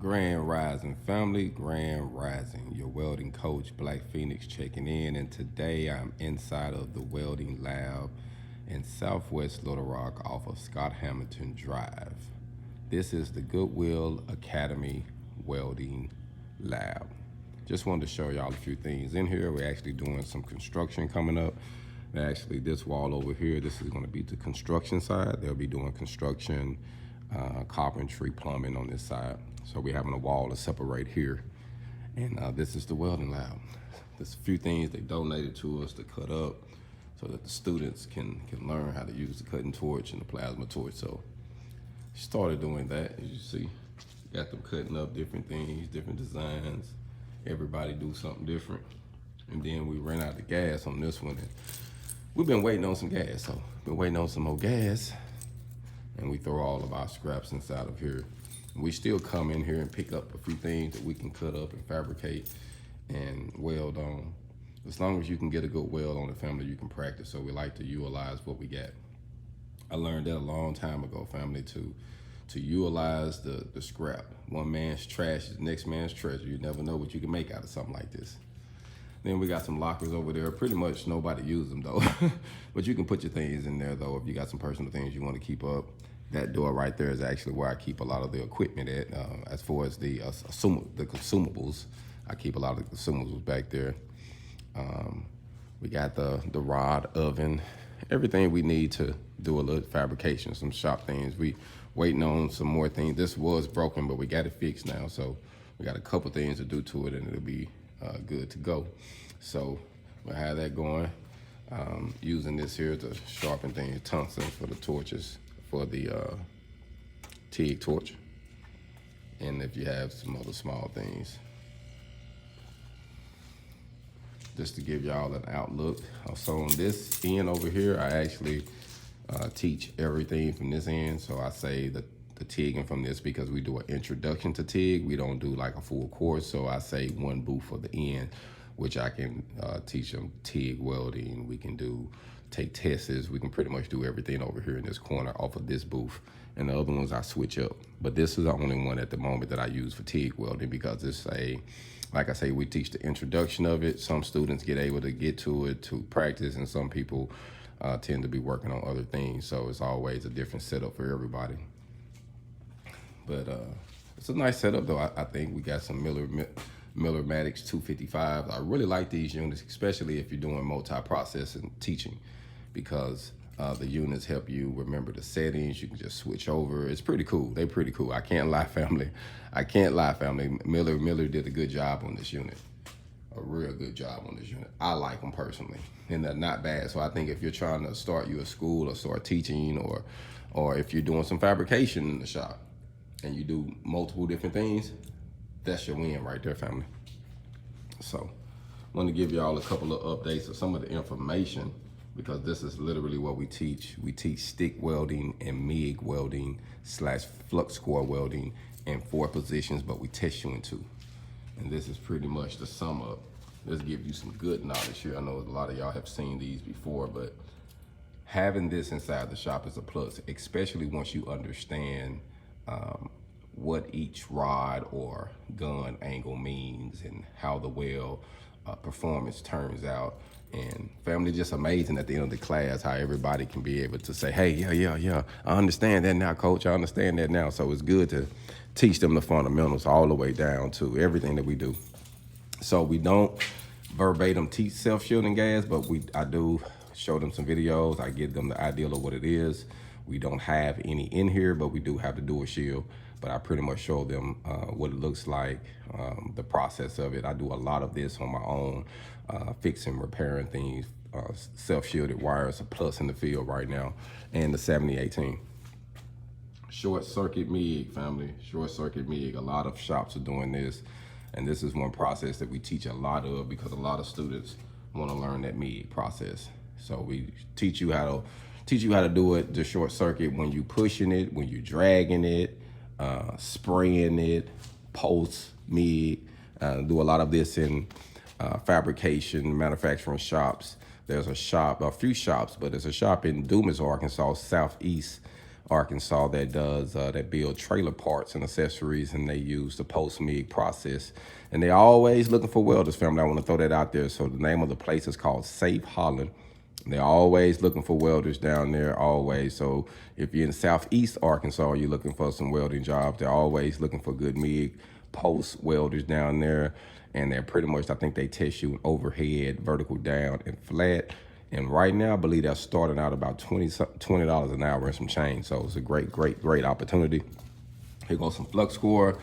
Grand Rising family, Grand Rising. Your welding coach, Black Feniks, checking in, and today I'm inside of the Welding Lab in Southwest Little Rock off of Scott Hamilton Drive. This is the Goodwill Academy Welding Lab. Just wanted to show y'all a few things in here. We're actually doing some construction coming up. Actually, this wall over here, this is going to be the construction side. They'll be doing construction, carpentry, plumbing on this side. So we're having a wall to separate here. And this is the welding lab. There's a few things they donated to us to cut up so that the students can learn how to use the cutting torch and the plasma torch. So started doing that, as you see. Got them cutting up different things, different designs. Everybody do something different. And then we ran out of gas on this one. And we've been waiting on some gas, so been waiting on some more gas. And we throw all of our scraps inside of here. We still come in here and pick up a few things that we can cut up and fabricate and weld on. As long as you can get a good weld on the family, you can practice. So we like to utilize what we got. I learned that a long time ago, family, to utilize the scrap. One man's trash is the next man's treasure. You never know what you can make out of something like this. Then we got some lockers over there. Pretty much nobody uses them though. But you can put your things in there though if you got some personal things you want to keep up. That door right there is actually where I keep a lot of the equipment at. As far as the consumables, I keep a lot of the consumables back there. We got the rod oven, everything we need to do a little fabrication, some shop things. We waiting on some more things. This was broken, but we got it fixed now. So we got a couple things to do to it and it'll be good to go. So we'll have that going. Using this here to sharpen things, tungsten for the torches, for the TIG torch. And if you have some other small things. Just to give y'all an outlook. So on this end over here, I actually teach everything from this end. So I say the TIGging from this because we do an introduction to TIG. We don't do like a full course. So I say one booth for the end, which I can teach them TIG welding. We can take tests. We can pretty much do everything over here in this corner off of this booth. And the other ones I switch up. But this is the only one at the moment that I use for TIG welding because it's like I say, we teach the introduction of it. Some students get able to get to it to practice, and some people tend to be working on other things. So it's always a different setup for everybody. But it's a nice setup though. I think we got some Miller-Matics 255. I really like these units, especially if you're doing multi-process and teaching, because the units help you remember the settings. You can just switch over. It's pretty cool. They're pretty cool. I can't lie, family. I can't lie, family. Miller did a good job on this unit. A real good job on this unit. I like them personally, and they're not bad. So I think if you're trying to start you a school or start teaching, or if you're doing some fabrication in the shop and you do multiple different things, that's your win right there, family. So I want to give y'all a couple of updates of some of the information, because this is literally what we teach. We teach stick welding and MIG welding / flux core welding in 4 positions, but we test you in 2. And this is pretty much the sum up. Let's give you some good knowledge here. I know a lot of y'all have seen these before, but having this inside the shop is a plus, especially once you understand what each rod or gun angle means and how the weld performance turns out. And family, just amazing at the end of the class how everybody can be able to say, hey, yeah, I understand that now, coach. I understand that now. So it's good to teach them the fundamentals all the way down to everything that we do. So we don't verbatim teach self-shielding gas, but I do show them some videos. I give them the idea of what it is. We don't have any in here, but we do have the dual shield. But I pretty much show them what it looks like, the process of it. I do a lot of this on my own, fixing, repairing things, self-shielded wires, a plus in the field right now, and the 7018. Short circuit MIG, family, short circuit MIG. A lot of shops are doing this, and this is one process that we teach a lot of because a lot of students want to learn that MIG process. So we teach you how to do it, the short circuit, when you pushing it, when you dragging it, spraying it, post MIG. Do a lot of this in fabrication, manufacturing shops. There's a few shops, but there's a shop in Dumas, Arkansas, southeast Arkansas that does that build trailer parts and accessories, and they use the post-MIG process. And they're always looking for welders, family. I want to throw that out there. So the name of the place is called Safe Holland. They're always looking for welders down there, always. So if you're in Southeast Arkansas, you're looking for some welding jobs, they're always looking for good MIG post welders down there. And they're pretty much, I think they test you overhead, vertical down, and flat. And right now, I believe they're starting out about $20 an hour and some change. So it's a great opportunity. Here goes some flux core.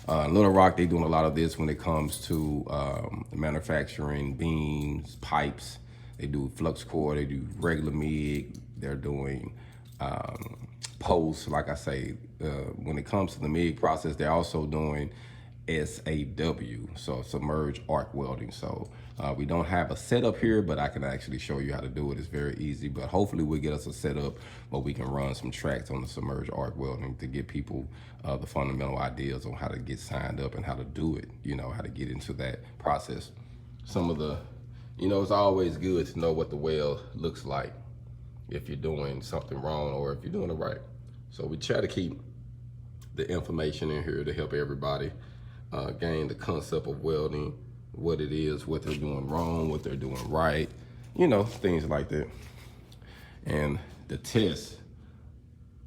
Little Rock, they're doing a lot of this when it comes to manufacturing beams, pipes. They do flux core, they do regular MIG, they're doing posts. Like I say, when it comes to the MIG process, they're also doing SAW, so submerged arc welding. So we don't have a setup here, but I can actually show you how to do it. It's very easy, but hopefully we'll get us a setup where we can run some tracks on the submerged arc welding to give people the fundamental ideas on how to get signed up and how to do it, you know, how to get into that process. Some of the, you know, it's always good to know what the weld looks like if you're doing something wrong or if you're doing it right. So we try to keep the information in here to help everybody gain the concept of welding, what it is, what they're doing wrong, what they're doing right, you know, things like that. And the test,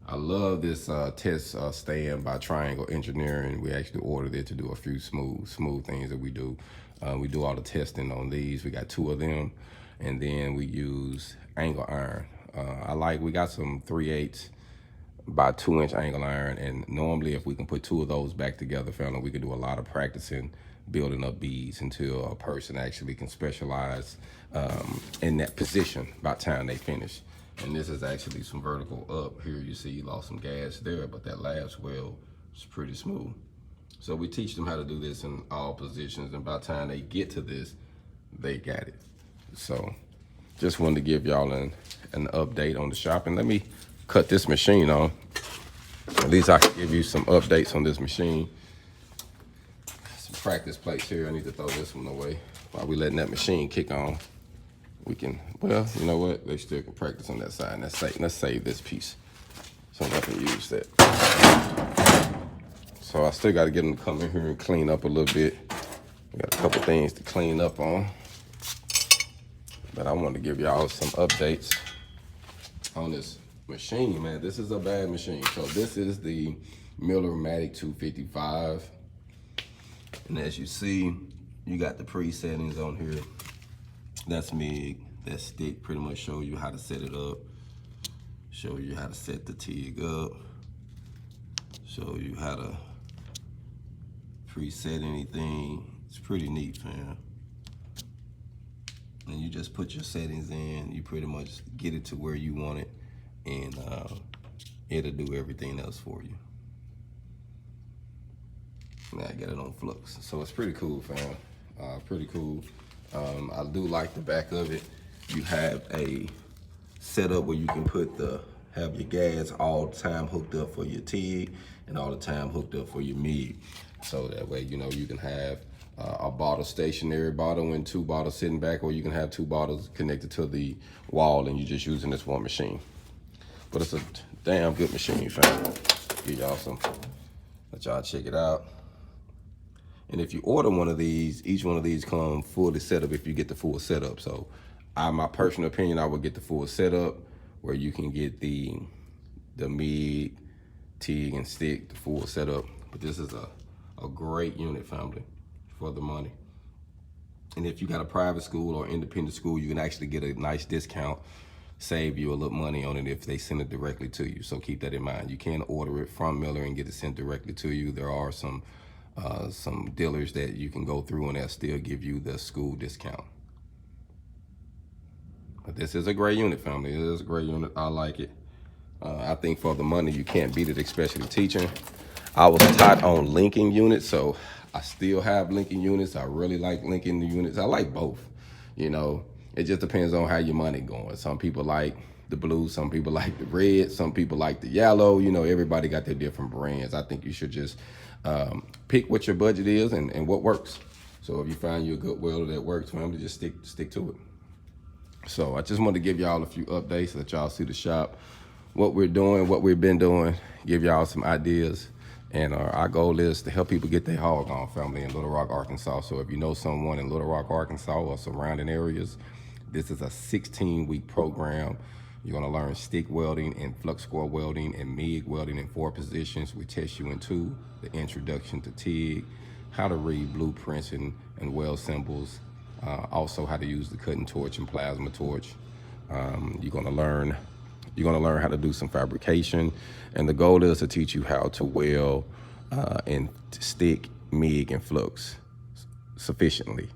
I love this test stand by Triangle Engineering. We actually ordered it to do a few smooth things that we do. We do all the testing on these. We got 2 of them, and then we use angle iron. We got some 3/8 by 2-inch angle iron, and normally if we can put 2 of those back together, family, we can do a lot of practicing building up beads until a person actually can specialize in that position by the time they finish. And this is actually some vertical up here. You see you lost some gas there, but that last weld is pretty smooth. So we teach them how to do this in all positions, and by the time they get to this, they got it. So just wanted to give y'all an update on the shop. And let me cut this machine on. At least I can give you some updates on this machine. Some practice plates here. I need to throw this one away. While we letting that machine kick on, we can, well, you know what? They still can practice on that side. Let's save this piece so I can use that. So I still got to get them to come in here and clean up a little bit. We got a couple things to clean up on. But I want to give y'all some updates on this machine, man. This is a bad machine. So this is the Miller-Matic 255. And as you see, you got the pre-settings on here. That's MIG. That stick pretty much show you how to set it up. Show you how to set the TIG up. Show you how to preset anything. It's pretty neat, fam. And you just put your settings in. You pretty much get it to where you want it, and it'll do everything else for you. Now I got it on flux, so it's pretty cool, fam. Pretty cool. I do like the back of it. You have a setup where you can have your gas all the time hooked up for your TIG and all the time hooked up for your MIG. So that way, you know, you can have a bottle, stationary bottle, and 2 bottles sitting back, or you can have 2 bottles connected to the wall and you're just using this one machine. But it's a damn good machine, fam. Give y'all some, let y'all check it out. And if you order one of these, each one of these come fully set up if you get the full setup. So my personal opinion, I would get the full setup where you can get the MIG, TIG, and stick, the full setup. But this is a great unit, family, for the money. And if you got a private school or independent school, you can actually get a nice discount, save you a little money on it if they send it directly to you. So keep that in mind. You can order it from Miller and get it sent directly to you. There are some dealers that you can go through and they'll still give you the school discount. But this is a great unit, family. It is a great unit. I like it. I think for the money, you can't beat it, especially teaching. I was taught on linking units, so I still have linking units. I really like linking the units. I like both, you know. It just depends on how your money going. Some people like the blue, some people like the red, some people like the yellow. You know, everybody got their different brands. I think you should just pick what your budget is and what works. So if you find you a good welder that works, family, just stick to it. So I just wanted to give y'all a few updates, let y'all see the shop, what we're doing, what we've been doing, give y'all some ideas. And our goal is to help people get their hog on, family, in Little Rock, Arkansas. So if you know someone in Little Rock, Arkansas or surrounding areas, this is a 16-week program. You're gonna learn stick welding and flux core welding and MIG welding in 4 positions. We test you in 2, the introduction to TIG, how to read blueprints and weld symbols, also how to use the cutting torch and plasma torch. You're gonna learn how to do some fabrication, and the goal is to teach you how to weld and stick, MIG, and flux sufficiently.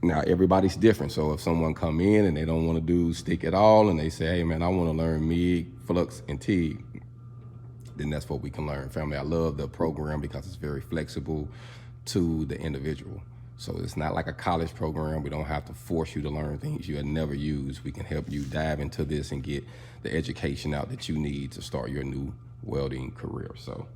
Now, everybody's different, so if someone come in and they don't want to do stick at all, and they say, hey man, I want to learn MIG, flux, and TIG, then that's what we can learn, family. I love the program because it's very flexible to the individual. So it's not like a college program. We don't have to force you to learn things you had never used. We can help you dive into this and get the education out that you need to start your new welding career. So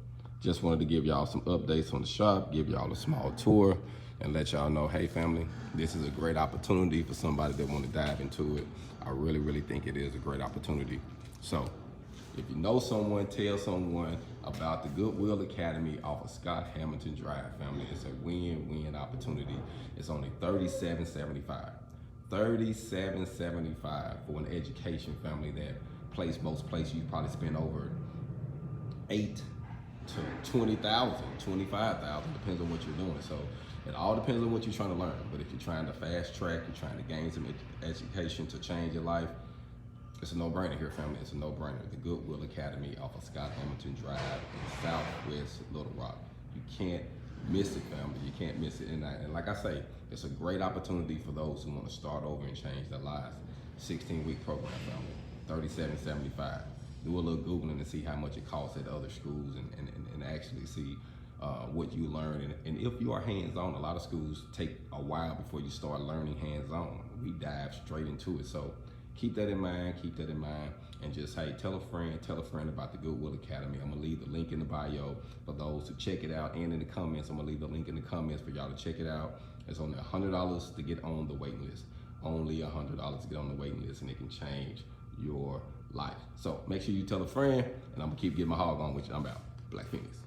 just wanted to give y'all some updates on the shop, give y'all a small tour, and let y'all know, hey family, this is a great opportunity for somebody that want to dive into it. I really, really think it is a great opportunity. So if you know someone, tell someone about the Goodwill Academy off of Scott Hamilton Drive, family. It's a win-win opportunity. It's only $37.75. $37.75 for an education, family, that most places you probably spend over $8,000 to $20,000, $25,000, depends on what you're doing. So it all depends on what you're trying to learn. But if you're trying to fast track, you're trying to gain some education to change your life, it's a no-brainer here, family. It's a no-brainer. The Goodwill Academy off of Scott Hamilton Drive in Southwest Little Rock. You can't miss it, family. You can't miss it. And like I say, it's a great opportunity for those who want to start over and change their lives. 16-week program, family. $37.75. Do a little Googling to see how much it costs at other schools and actually see what you learn. And if you are hands-on, a lot of schools take a while before you start learning hands-on. We dive straight into it. So keep that in mind, and just, hey, tell a friend about the Goodwill Academy. I'm gonna leave the link in the bio for those who check it out, and in the comments, I'm gonna leave the link in the comments for y'all to check it out. It's only $100 to get on the waiting list. Only $100 to get on the waiting list, and it can change your life. So make sure you tell a friend, and I'm gonna keep getting my hog on with you. I'm out. Black Feniks.